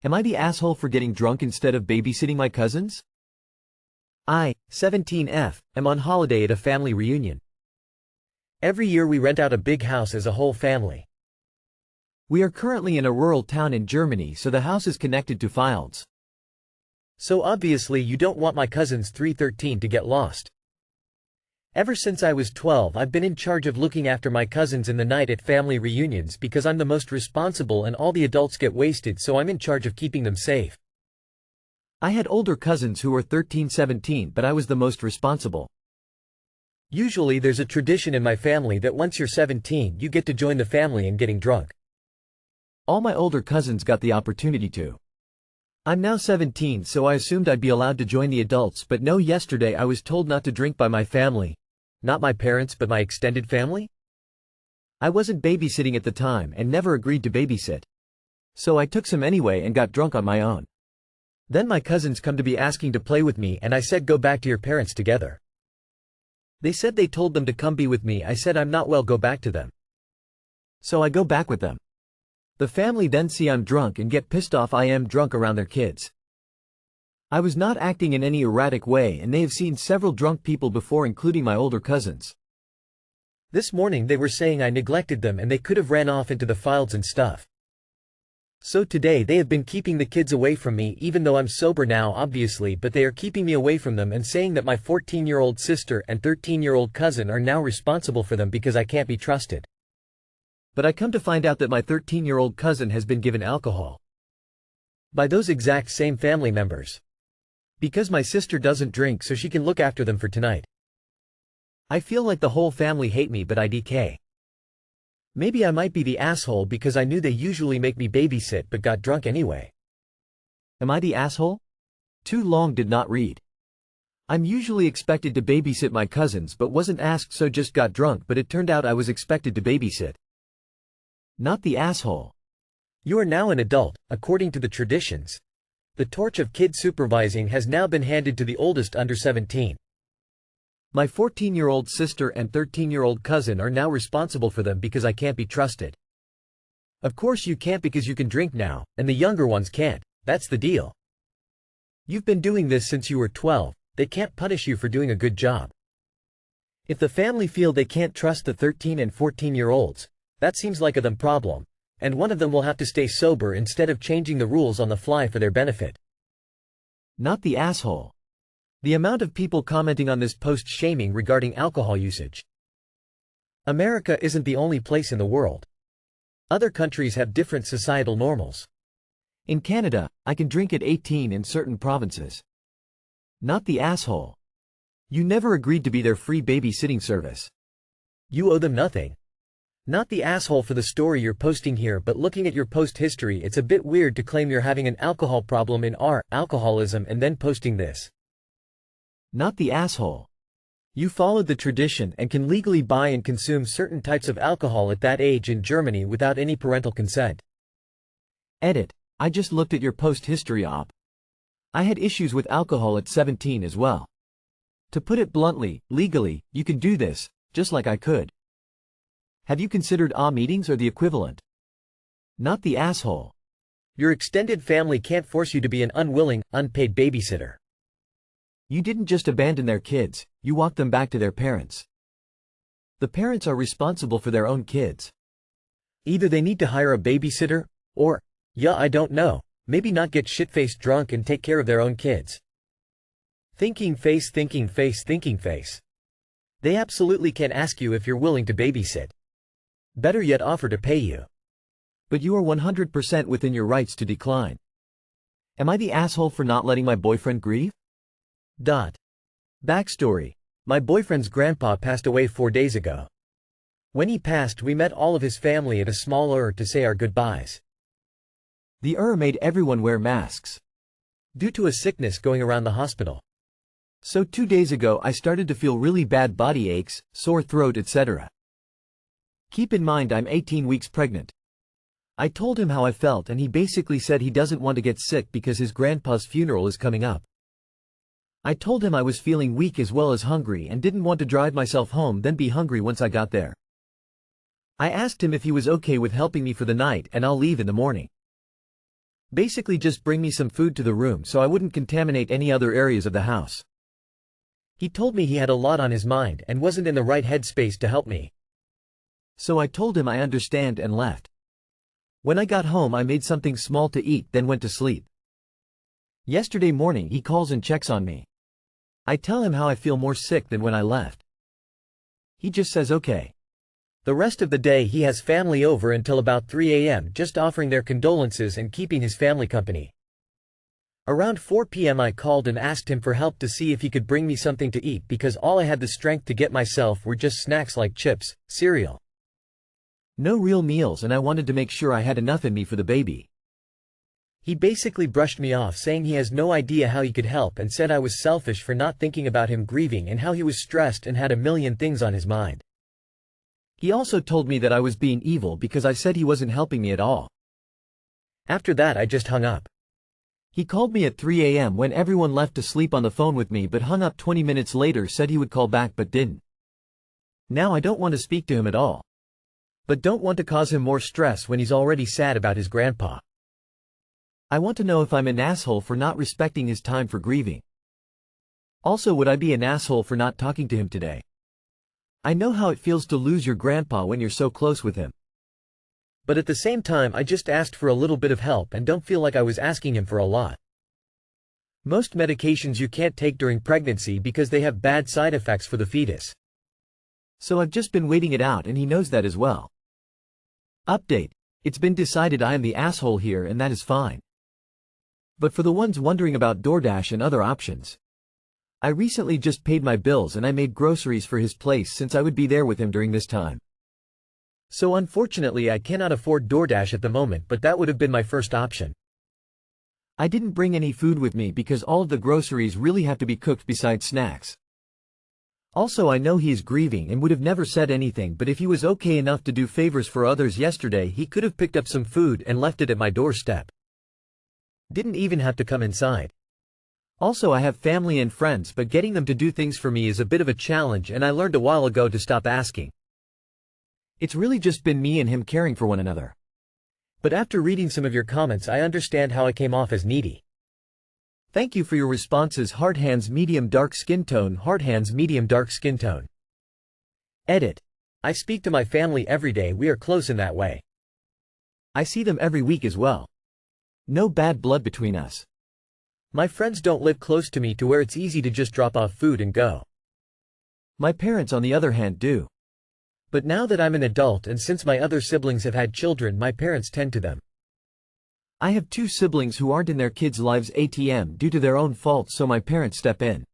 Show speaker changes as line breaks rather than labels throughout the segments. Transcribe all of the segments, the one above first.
Am I the asshole for getting drunk instead of babysitting my cousins?
I, 17F, am on holiday at a family reunion. Every year we rent out a big house as a whole family.
We are currently in a rural town in Germany, so the house is connected to fields.
So obviously you don't want my cousins 313 to get lost. Ever since I was 12 I've been in charge of looking after my cousins in the night at family reunions because I'm the most responsible and all the adults get wasted, so I'm in charge of keeping them safe.
I had older cousins who were 13-17, but I was the most responsible.
Usually there's a tradition in my family that once you're 17 you get to join the family in getting drunk.
All my older cousins got the opportunity to. I'm now 17, so I assumed I'd be allowed to join the adults, but no, yesterday I was told not to drink by my family.
Not my parents but my extended family?
I wasn't babysitting at the time and never agreed to babysit. So I took some anyway and got drunk on my own.
Then my cousins come to be asking to play with me and I said go back to your parents together. They said they told them to come be with me. I said I'm not well, go back to them.
So I go back with them. The family then see I'm drunk and get pissed off I am drunk around their kids. I was not acting in any erratic way and they have seen several drunk people before, including my older cousins.
This morning they were saying I neglected them and they could have ran off into the fields and stuff. So today they have been keeping the kids away from me even though I'm sober now obviously, but they are keeping me away from them and saying that my 14-year-old sister and 13-year-old cousin are now responsible for them because I can't be trusted.
But I come to find out that my 13-year-old cousin has been given alcohol.
By those exact same family members. Because my sister doesn't drink so she can look after them for tonight. I feel like the whole family hate me, but IDK. Maybe I might be the asshole because I knew they usually make me babysit but got drunk anyway.
Am I the asshole? Too long did not read. I'm usually expected to babysit my cousins but wasn't asked, so just got drunk, but it turned out I was expected to babysit. Not the asshole.
You are now an adult, according to the traditions. The torch of kid supervising has now been handed to the oldest under 17.
My 14-year-old sister and 13-year-old cousin are now responsible for them because I can't be trusted.
Of course you can't because you can drink now, and the younger ones can't. That's the deal. You've been doing this since you were 12, they can't punish you for doing a good job. If the family feel they can't trust the 13 and 14-year-olds, that seems like a them problem, and one of them will have to stay sober instead of changing the rules on the fly for their benefit.
Not the asshole. The amount of people commenting on this post shaming regarding alcohol usage. America isn't the only place in the world. Other countries have different societal normals. In Canada, I can drink at 18 in certain provinces. Not the asshole. You never agreed to be their free babysitting service.
You owe them nothing. Not the asshole for the story you're posting here, but looking at your post history it's a bit weird to claim you're having an alcohol problem in alcoholism and then posting this.
Not the asshole. You followed the tradition and can legally buy and consume certain types of alcohol at that age in Germany without any parental consent. Edit. I just looked at your post history op. I had issues with alcohol at 17 as well. To put it bluntly, legally, you can do this, just like I could. Have you considered meetings or the equivalent? Not the asshole.
Your extended family can't force you to be an unwilling, unpaid babysitter.
You didn't just abandon their kids, you walked them back to their parents. The parents are responsible for their own kids.
Either they need to hire a babysitter, or, I don't know, maybe not get shit-faced drunk and take care of their own kids. Thinking face, thinking face, thinking face. They absolutely can ask you if you're willing to babysit. Better yet, offer to pay you.
But you are 100% within your rights to decline. Am I the asshole for not letting my boyfriend grieve?
Backstory. My boyfriend's grandpa passed away 4 days ago. When he passed, we met all of his family at a small to say our goodbyes.
The made everyone wear masks.
Due to a sickness going around the hospital.
So 2 days ago I started to feel really bad body aches, sore throat, etc. Keep in mind I'm 18 weeks pregnant. I told him how I felt and he basically said he doesn't want to get sick because his grandpa's funeral is coming up. I told him I was feeling weak as well as hungry and didn't want to drive myself home then be hungry once I got there. I asked him if he was okay with helping me for the night and I'll leave in the morning. Basically just bring me some food to the room so I wouldn't contaminate any other areas of the house. He told me he had a lot on his mind and wasn't in the right headspace to help me. So I told him I understand and left. When I got home I made something small to eat then went to sleep. Yesterday morning he calls and checks on me. I tell him how I feel more sick than when I left. He just says okay. The rest of the day he has family over until about 3 a.m. just offering their condolences and keeping his family company. Around 4 p.m. I called and asked him for help to see if he could bring me something to eat because all I had the strength to get myself were just snacks like chips, cereal. No real meals, and I wanted to make sure I had enough in me for the baby. He basically brushed me off saying he has no idea how he could help and said I was selfish for not thinking about him grieving and how he was stressed and had a million things on his mind. He also told me that I was being evil because I said he wasn't helping me at all. After that I just hung up. He called me at 3 a.m. when everyone left to sleep on the phone with me but hung up 20 minutes later, said he would call back but didn't. Now I don't want to speak to him at all. But don't want to cause him more stress when he's already sad about his grandpa. I want to know if I'm an asshole for not respecting his time for grieving. Also, would I be an asshole for not talking to him today? I know how it feels to lose your grandpa when you're so close with him. But at the same time I just asked for a little bit of help and don't feel like I was asking him for a lot. Most medications you can't take during pregnancy because they have bad side effects for the fetus. So I've just been waiting it out and he knows that as well. Update. It's been decided I am the asshole here and that is fine. But for the ones wondering about DoorDash and other options, I recently just paid my bills and I made groceries for his place since I would be there with him during this time. So unfortunately I cannot afford DoorDash at the moment, but that would have been my first option. I didn't bring any food with me because all of the groceries really have to be cooked besides snacks. Also, I know he is grieving and would have never said anything, but if he was okay enough to do favors for others yesterday, he could have picked up some food and left it at my doorstep. Didn't even have to come inside. Also, I have family and friends, but getting them to do things for me is a bit of a challenge, and I learned a while ago to stop asking. It's really just been me and him caring for one another. But after reading some of your comments I understand how I came off as needy. Thank you for your responses. Hard hands, medium dark skin tone. Hard hands, medium dark skin tone. Edit. I speak to my family every day, we are close in that way. I see them every week as well. No bad blood between us. My friends don't live close to me to where it's easy to just drop off food and go. My parents on the other hand do. But now that I'm an adult and since my other siblings have had children, my parents tend to them. I have 2 siblings who aren't in their kids' lives ATM due to their own faults, so my parents step in.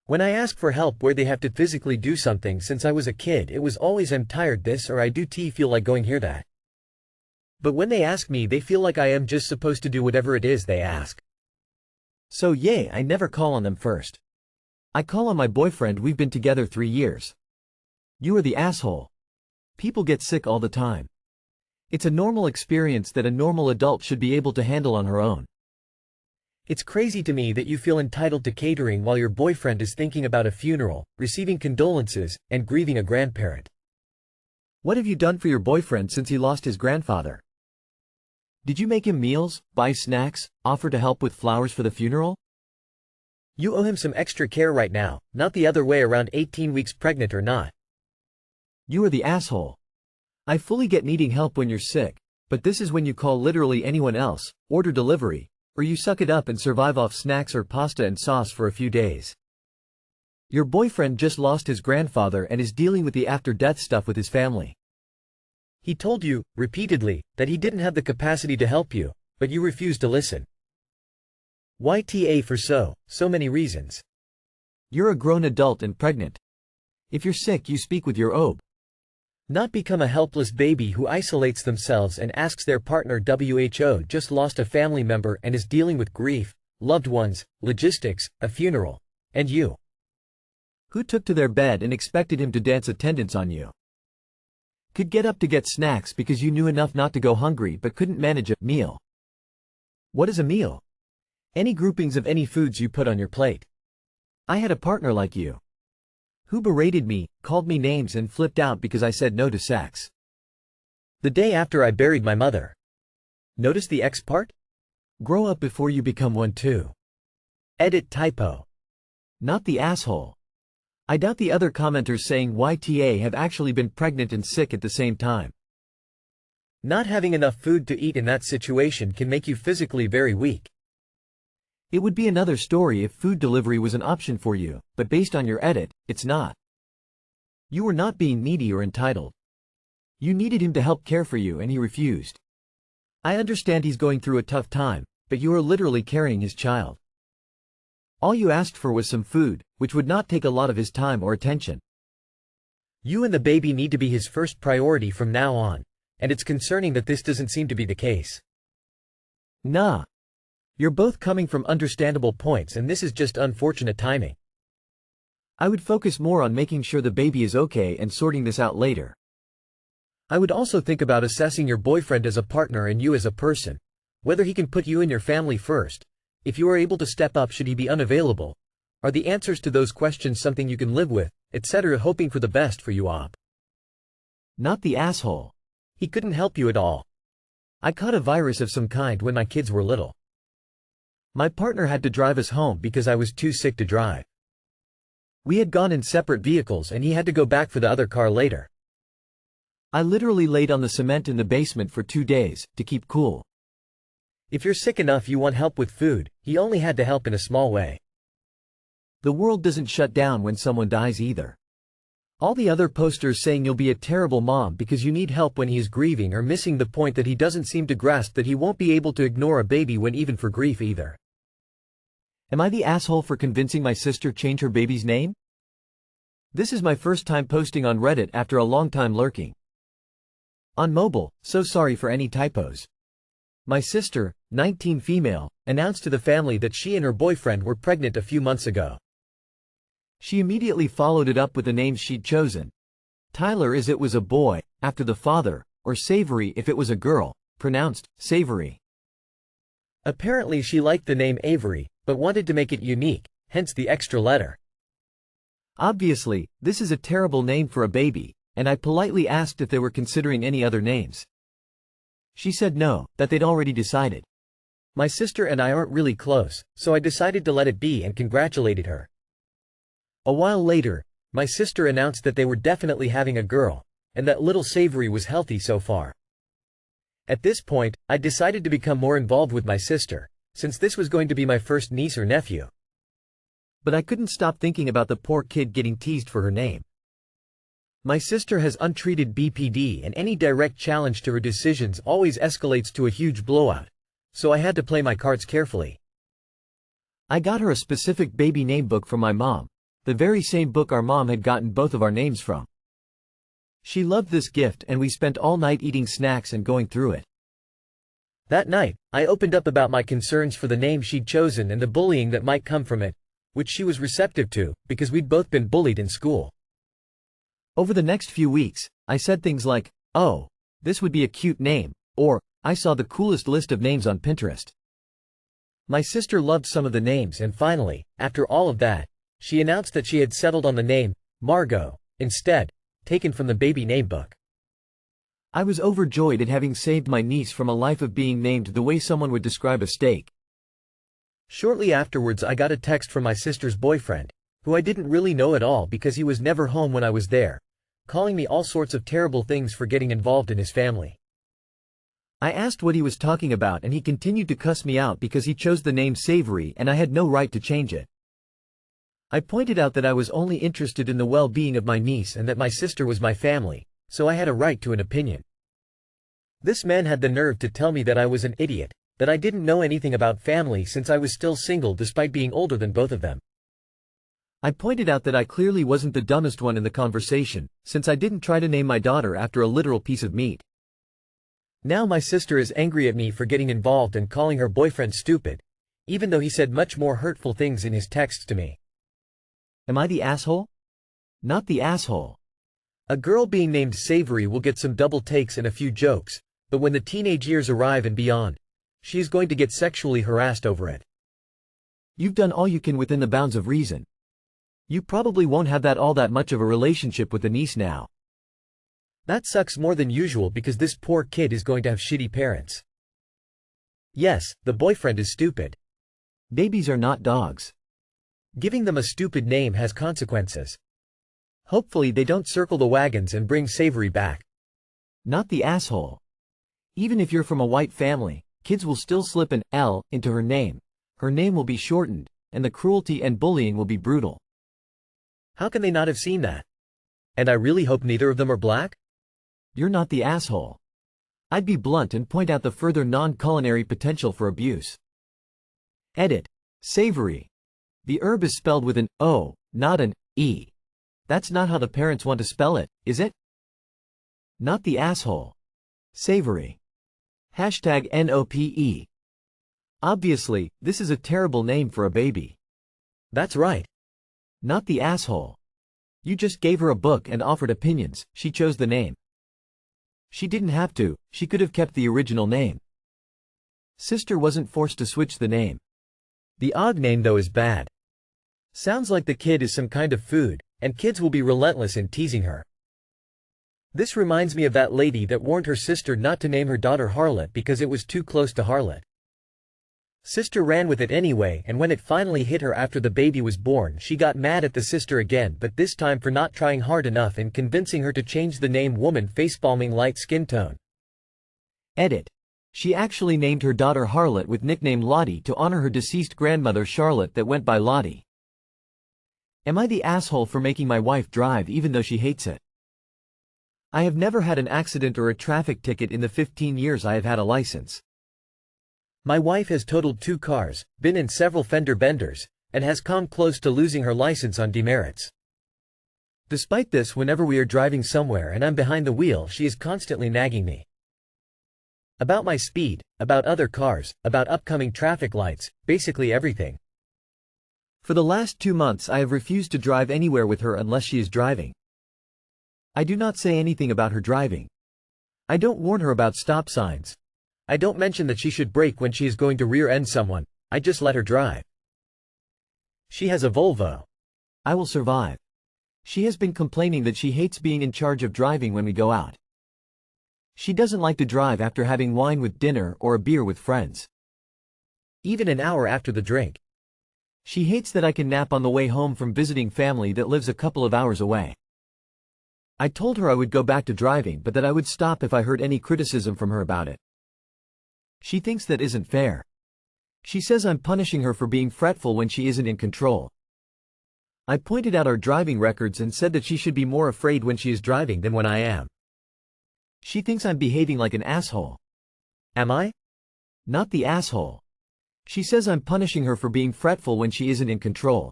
When I ask for help where they have to physically do something, since I was a kid it was always I'm tired this or I do feel like going here that. But when they ask me they feel like I am just supposed to do whatever it is they ask. So yay, I never call on them first. I call on my boyfriend, we've been together 3 years. You are the asshole. People get sick all the time. It's a normal experience that a normal adult should be able to handle on her own. It's crazy to me that you feel entitled to catering while your boyfriend is thinking about a funeral, receiving condolences, and grieving a grandparent. What have you done for your boyfriend since he lost his grandfather? Did you make him meals, buy snacks, offer to help with flowers for the funeral? You owe him some extra care right now, not the other way around, 18 weeks pregnant or not. You are the asshole. I fully get needing help when you're sick, but this is when you call literally anyone else, order delivery, or you suck it up and survive off snacks or pasta and sauce for a few days. Your boyfriend just lost his grandfather and is dealing with the after-death stuff with his family. He told you, repeatedly, that he didn't have the capacity to help you, but you refused to listen. YTA for so many reasons. You're a grown adult and pregnant. If you're sick you speak with your OB. Not become a helpless baby who isolates themselves and asks their partner. WHO just lost a family member and is dealing with grief, loved ones, logistics, a funeral. And you, who took to their bed and expected him to dance attendance on you, could get up to get snacks because you knew enough not to go hungry but couldn't manage a meal. What is a meal? Any groupings of any foods you put on your plate. I had a partner like you, who berated me, called me names and flipped out because I said no to sex. The day after I buried my mother. Notice the X part? Grow up before you become one too.
Edit typo.
Not the asshole. I doubt the other commenters saying YTA have actually been pregnant and sick at the same time.
Not having enough food to eat in that situation can make you physically very weak.
It would be another story if food delivery was an option for you, but based on your edit, it's not. You were not being needy or entitled. You needed him to help care for you and he refused. I understand he's going through a tough time, but you are literally carrying his child. All you asked for was some food, which would not take a lot of his time or attention.
You and the baby need to be his first priority from now on, and it's concerning that this doesn't seem to be the case.
Nah.
You're both coming from understandable points and this is just unfortunate timing.
I would focus more on making sure the baby is okay and sorting this out later.
I would also think about assessing your boyfriend as a partner and you as a person. Whether he can put you and your family first. If you are able to step up should he be unavailable. Are the answers to those questions something you can live with, etc. hoping for the best for you op.
Not the asshole.
He couldn't help you at all. I caught a virus of some kind when my kids were little. My partner had to drive us home because I was too sick to drive. We had gone in separate vehicles and he had to go back for the other car later.
I literally laid on the cement in the basement for 2 days, to keep cool.
If you're sick enough you want help with food, he only had to help in a small way.
The world doesn't shut down when someone dies either. All the other posters saying you'll be a terrible mom because you need help when he is grieving are missing the point that he doesn't seem to grasp that he won't be able to ignore a baby when even for grief either. Am I the asshole for convincing my sister change her baby's name? This is my first time posting on Reddit after a long time lurking. On mobile, so sorry for any typos. My sister, 19 female, announced to the family that she and her boyfriend were pregnant a few months ago. She immediately followed it up with the names she'd chosen. Tyler if it was a boy, after the father, or Savory if it was a girl, pronounced Savory.
Apparently she liked the name Avery, but wanted to make it unique, hence the extra letter.
Obviously, this is a terrible name for a baby, and I politely asked if they were considering any other names. She said no, that they'd already decided.
My sister and I aren't really close, so I decided to let it be and congratulated her. A while later, my sister announced that they were definitely having a girl, and that little Savory was healthy so far. At this point, I decided to become more involved with my sister, since this was going to be my first niece or nephew. But I couldn't stop thinking about the poor kid getting teased for her name. My sister has untreated BPD and any direct challenge to her decisions always escalates to a huge blowout, so I had to play my cards carefully. I got her a specific baby name book from my mom, the very same book our mom had gotten both of our names from. She loved this gift and we spent all night eating snacks and going through it. That night, I opened up about my concerns for the name she'd chosen and the bullying that might come from it, which she was receptive to, because we'd both been bullied in school. Over the next few weeks, I said things like, "Oh, this would be a cute name," or, "I saw the coolest list of names on Pinterest." My sister loved some of the names and finally, after all of that, she announced that she had settled on the name, Margot, instead, taken from the baby name book. I was overjoyed at having saved my niece from a life of being named the way someone would describe a steak. Shortly afterwards I got a text from my sister's boyfriend, who I didn't really know at all because he was never home when I was there, calling me all sorts of terrible things for getting involved in his family. I asked what he was talking about and he continued to cuss me out because he chose the name Savory and I had no right to change it. I pointed out that I was only interested in the well-being of my niece and that my sister was my family, so I had a right to an opinion. This man had the nerve to tell me that I was an idiot, that I didn't know anything about family since I was still single despite being older than both of them. I pointed out that I clearly wasn't the dumbest one in the conversation, since I didn't try to name my daughter after a literal piece of meat. Now my sister is angry at me for getting involved and calling her boyfriend stupid, even though he said much more hurtful things in his texts to me. Am I the asshole? Not the asshole. A girl being named Savory will get some double takes and a few jokes, but when the teenage years arrive and beyond, she is going to get sexually harassed over it. You've done all you can within the bounds of reason. You probably won't have all that much of a relationship with the niece now. That sucks more than usual because this poor kid is going to have shitty parents. Yes, the boyfriend is stupid.
Babies are not dogs.
Giving them a stupid name has consequences. Hopefully they don't circle the wagons and bring Savory back.
Not the asshole. Even if you're from a white family, kids will still slip an L into her name. Her name will be shortened, and the cruelty and bullying will be brutal.
How can they not have seen that? And I really hope neither of them are black?
You're not the asshole. I'd be blunt and point out the further non-culinary potential for abuse. Edit. Savory. The herb is spelled with an O, not an E. That's not how the parents want to spell it, is it? Not the asshole. Savory. Hashtag NOPE. Obviously, this is a terrible name for a baby.
That's right.
Not the asshole. You just gave her a book and offered opinions, she chose the name. She didn't have to, she could have kept the original name. Sister wasn't forced to switch the name.
The odd name though is bad. Sounds like the kid is some kind of food, and kids will be relentless in teasing her. This reminds me of that lady that warned her sister not to name her daughter Harlot because it was too close to Harlot. Sister ran with it anyway, and when it finally hit her after the baby was born, she got mad at the sister again, but this time for not trying hard enough in convincing her to change the name woman facepalming light skin tone.
Edit. She actually named her daughter Harlot with nickname Lottie to honor her deceased grandmother Charlotte that went by Lottie. Am I the asshole for making my wife drive even though she hates it? I have never had an accident or a traffic ticket in the 15 years I have had a license.
My wife has totaled 2 cars, been in several fender benders, and has come close to losing her license on demerits. Despite this, whenever we are driving somewhere and I'm behind the wheel, she is constantly nagging me. About my speed, about other cars, about upcoming traffic lights, basically everything.
For the last 2 months I have refused to drive anywhere with her unless she is driving. I do not say anything about her driving. I don't warn her about stop signs. I don't mention that she should brake when she is going to rear-end someone, I just let her drive.
She has a Volvo.
I will survive. She has been complaining that she hates being in charge of driving when we go out. She doesn't like to drive after having wine with dinner or a beer with friends.
Even an hour after the drink.
She hates that I can nap on the way home from visiting family that lives a couple of hours away. I told her I would go back to driving but that I would stop if I heard any criticism from her about it. She thinks that isn't fair. She says I'm punishing her for being fretful when she isn't in control. I pointed out our driving records and said that she should be more afraid when she is driving than when I am. She thinks I'm behaving like an asshole.
Am I?
Not the asshole. She says I'm punishing her for being fretful when she isn't in control.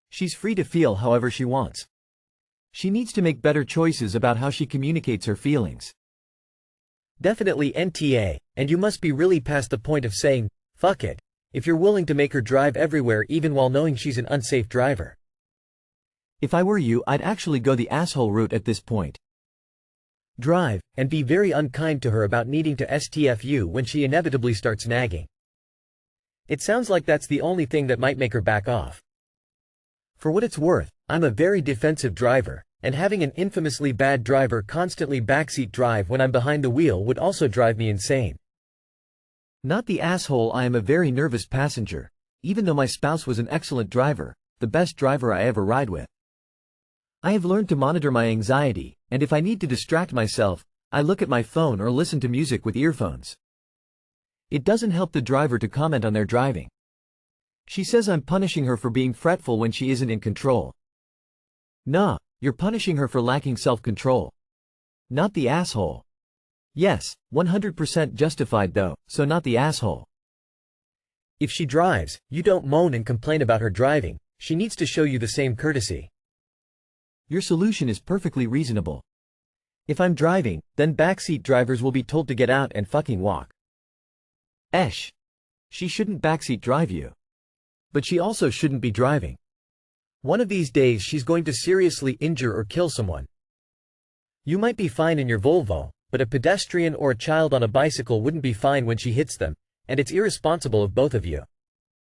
She's free to feel however she wants. She needs to make better choices about how she communicates her feelings.
Definitely NTA, and you must be really past the point of saying, fuck it, if you're willing to make her drive everywhere even while knowing she's an unsafe driver.
If I were you, I'd actually go the asshole route at this point.
Drive, and be very unkind to her about needing to STFU when she inevitably starts nagging. It sounds like that's the only thing that might make her back off. For what it's worth, I'm a very defensive driver, and having an infamously bad driver constantly backseat drive when I'm behind the wheel would also drive me insane.
Not the asshole. I am a very nervous passenger, even though my spouse was an excellent driver, the best driver I ever ride with. I have learned to monitor my anxiety, and if I need to distract myself, I look at my phone or listen to music with earphones. It doesn't help the driver to comment on their driving. She says I'm punishing her for being fretful when she isn't in control. Nah, you're punishing her for lacking self-control. Not the asshole. Yes, 100% justified though, so not the asshole.
If she drives, you don't moan and complain about her driving, she needs to show you the same courtesy.
Your solution is perfectly reasonable. If I'm driving, then backseat drivers will be told to get out and fucking walk. Esh. She shouldn't backseat drive you. But she also shouldn't be driving. One of these days she's going to seriously injure or kill someone. You might be fine in your Volvo, but a pedestrian or a child on a bicycle wouldn't be fine when she hits them, and it's irresponsible of both of you.